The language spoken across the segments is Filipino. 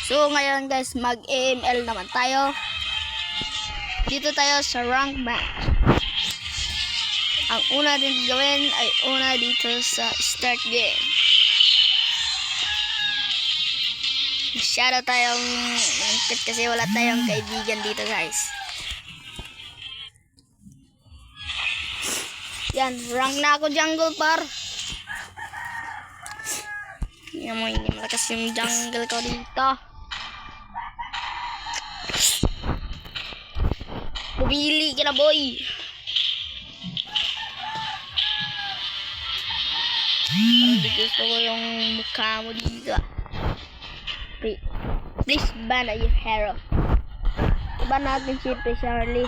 So ngayon guys, mag-AML naman tayo. Dito tayo sa rank match. Ang una din gawin ay una dito sa start game. Masyado tayong malungkot kasi wala tayong kaibigan dito guys. Yan, rank na ako jungle par. Yan mo, hindi malakas yung jungle ko dito. Pumili ka na boy. Parang gusto ko yung mukha mo dito. Please ban na yung hero. Ban natin siyempre Charlie.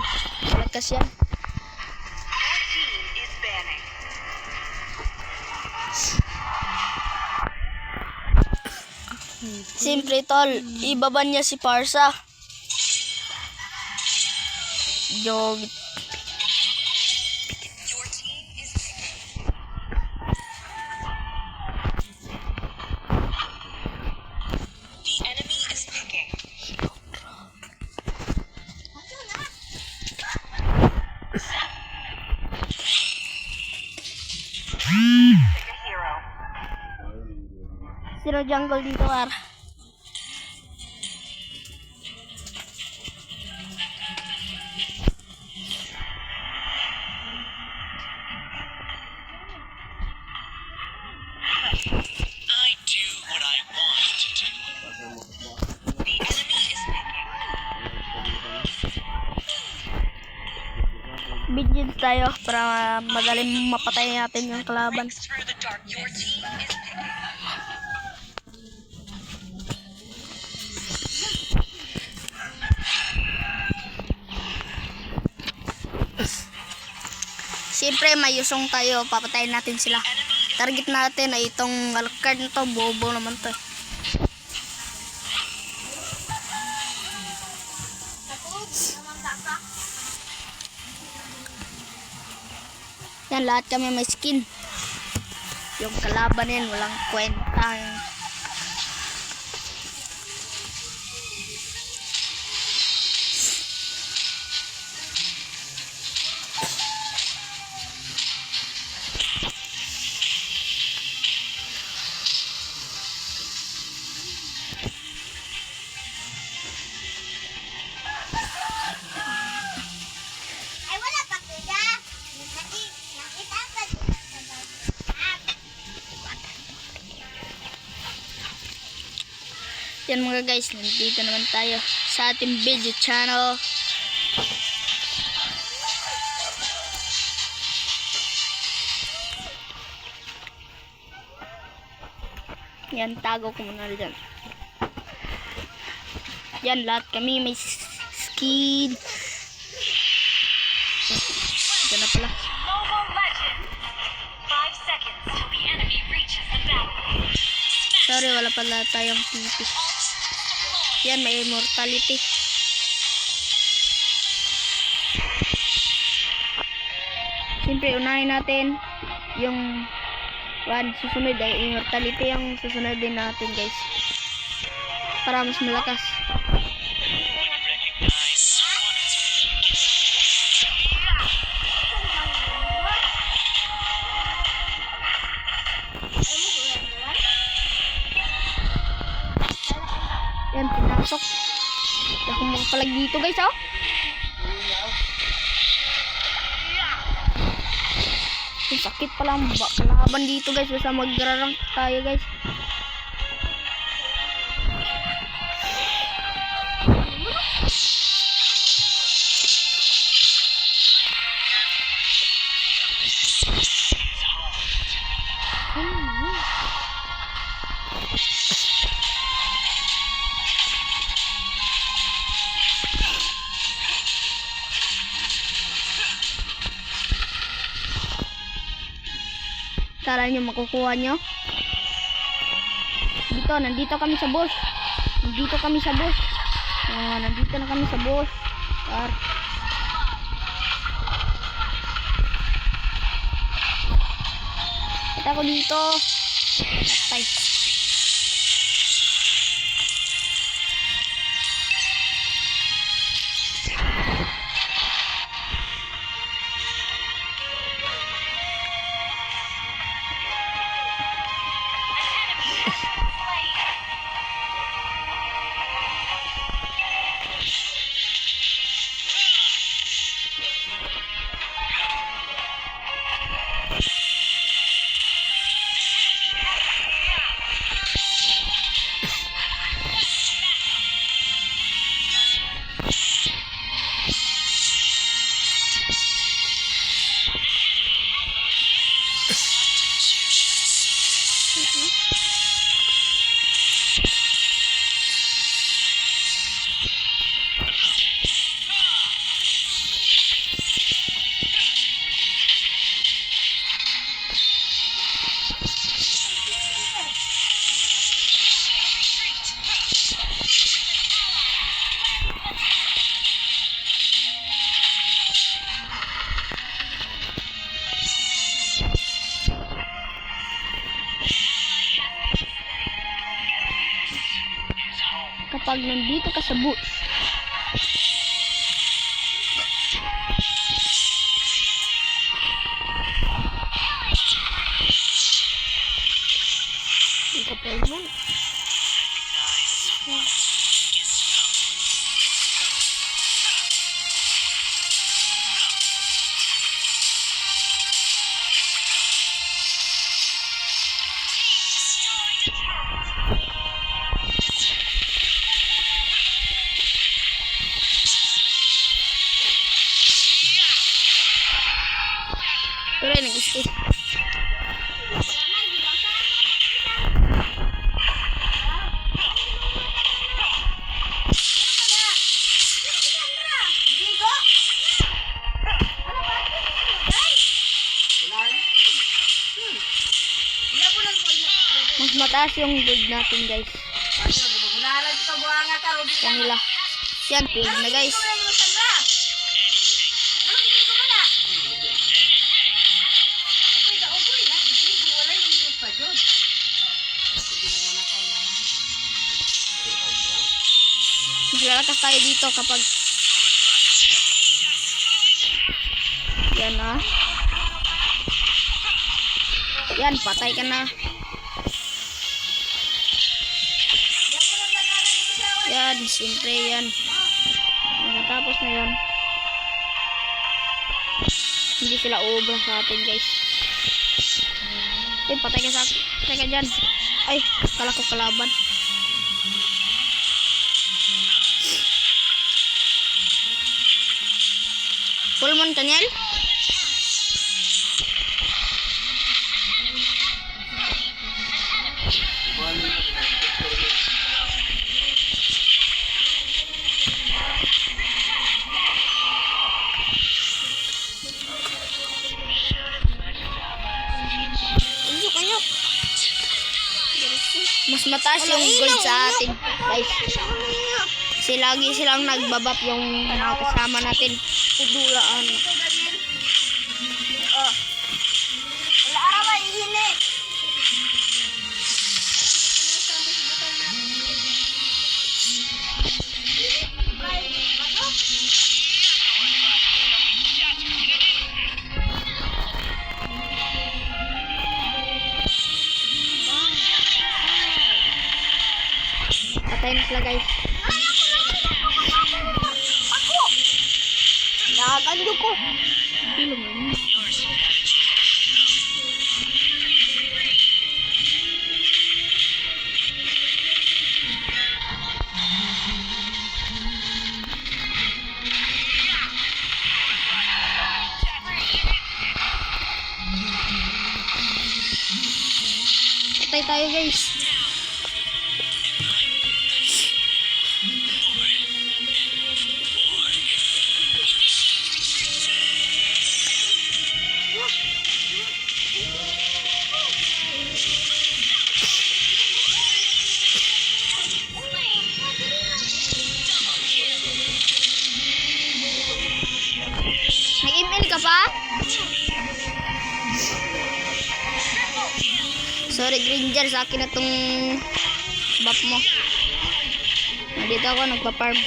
Malakas yan. Siyempre tol, ibaban niya si Parsa. Jog. Sino jungle dito ar? Bigyan tayo para madaling mapatay natin yung kalaban. Siyempre may usong tayo, papatayin natin sila. Target natin ay itong Alucard na to, bobo naman to. Yan, lahat kami may skin. Yung kalaban yan, walang kwenta. Yan mga guys, nandito naman tayo sa ating video channel. Yan, tago ko muna dyan. Yan, lahat kami may skin. Yan na pala. Sorry, wala pala tayong TP. Yan, may immortality. Siyempre, unahin natin yung susunod ay immortality yung susunod din natin guys. Para mas malakas. Yan, pinasok. Hindi ako makapalag dito guys, oh. Yung sakit pala ang kalaban dito guys. Basta magra-rank tayo guys. Kala nyo makukuha nyo? Dito, nandito kami sa boss. Nandito kami sa boss. Nandito na kami sa boss. At ako dito. Patay. kapag nandito ka sa bush. Hindi ka pa naman. Pero nag-stay. Mas mataas yung gold natin, guys. Kanila. Yan, pwede na, guys. Mas lalakas tayo dito kapag yan na. Yan, patay ka na. Yan, siyempre yan. Matapos na yan. Hindi sila ubra sa atin, guys. Eh, patay ka sa akin. Patay ka dyan. Ay, kala ko kalaban. Full moon, Daniel? Mas mataas yung gold sa atin, guys. Kasi lagi silang nagbabap yung mga kasama natin. Pudulaan. Wala araw ay init. Patay na sila, guys. Nakagando ko. Pilo mo yun. Patay tayo, guys. Nag-email ka pa? Sorry, Granger, sa akin na tong bap mo. Dito ako nagpa-farm.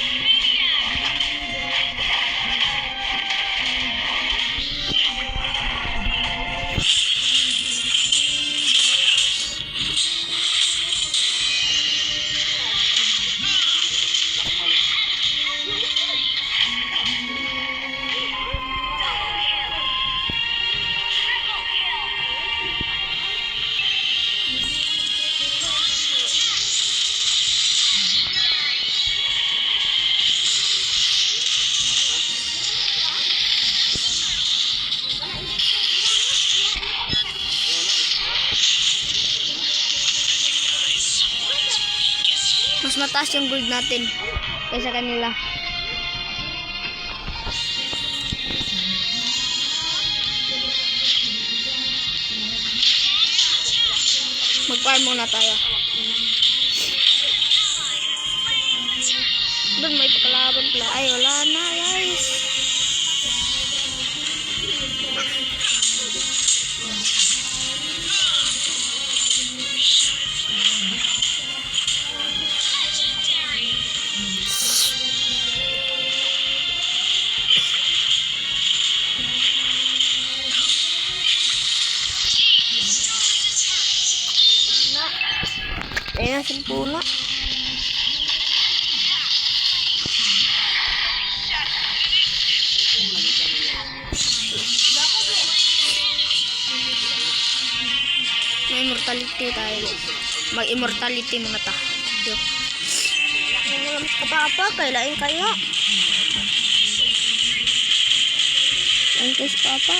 Mas mataas yung gold natin kaysa kanila. Mag-farm muna tayo. Doon may pakalaban pala. Ay, wala na, guys. cellphone na. May immortality tayo. Mag-immortality muna ta. Yo. Mas kapapa, kailain kayo. Ayun kayo si Papa.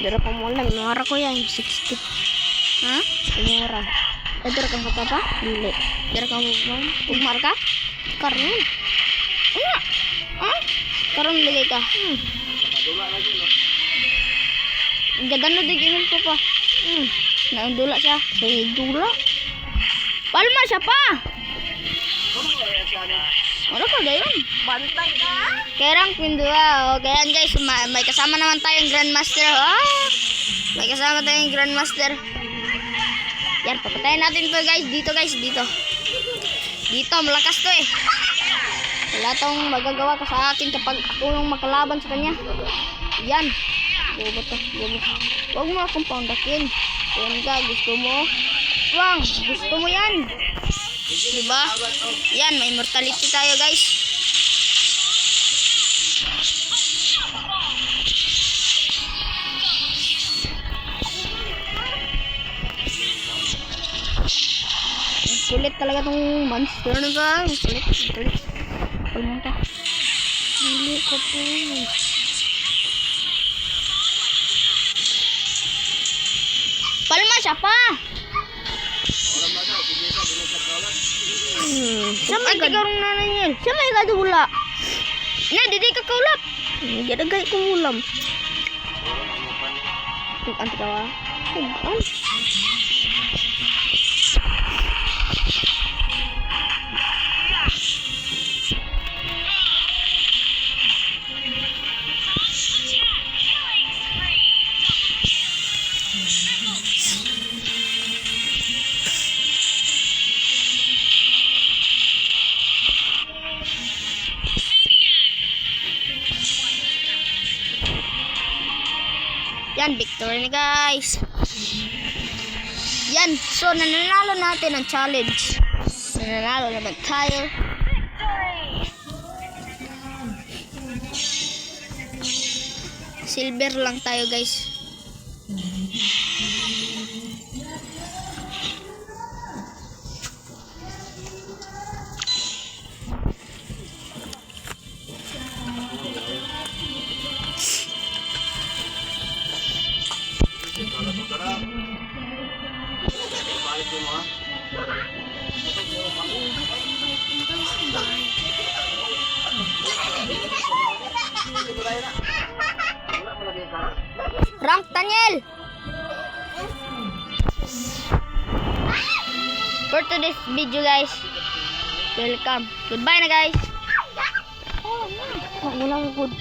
Dara pa mo lang, mara ko yan, 60. Ha? Mara. Dara kang Papa? Dili. Dara ka mo ugmar ka? Karon. Ano? Ha? Karon ligay ka. Ganda na digin ko pa. Naundula siya. Say dula. Palma siya pa. Ano ka dayon? Bantay ka. Kaya rank pindua. O, kaya yan guys, may kasama naman tayong Grandmaster. May kasama tayong Grandmaster. Yan, papatayin natin to guys. Dito guys, dito. Dito, malakas to eh. Wala tong magagawa ka sa akin kapag ako yung makalaban sa kanya. Yan. Bobo to, bobo. Huwag mo akong paundakin. Yan ka, gusto mo? Wang, gusto mo yan. Diba? Yan, may immortality tayo guys. Sulit talaga tong monster na ba? Sulit. Palmang ka. Dili ko po. Palma siya pa! Siya may kagarong nanay niyan. Siya may kadula. Na, didi ka kaulap. Gadagay ko ulam. Anti ka ba? Tugan. Yan, victory na guys. Yan, so nananalo natin ang challenge. Nananalo naman tayo. Silver lang tayo guys. Rank Daniel. For today's video guys. Welcome. Goodbye na guys. Magulang good.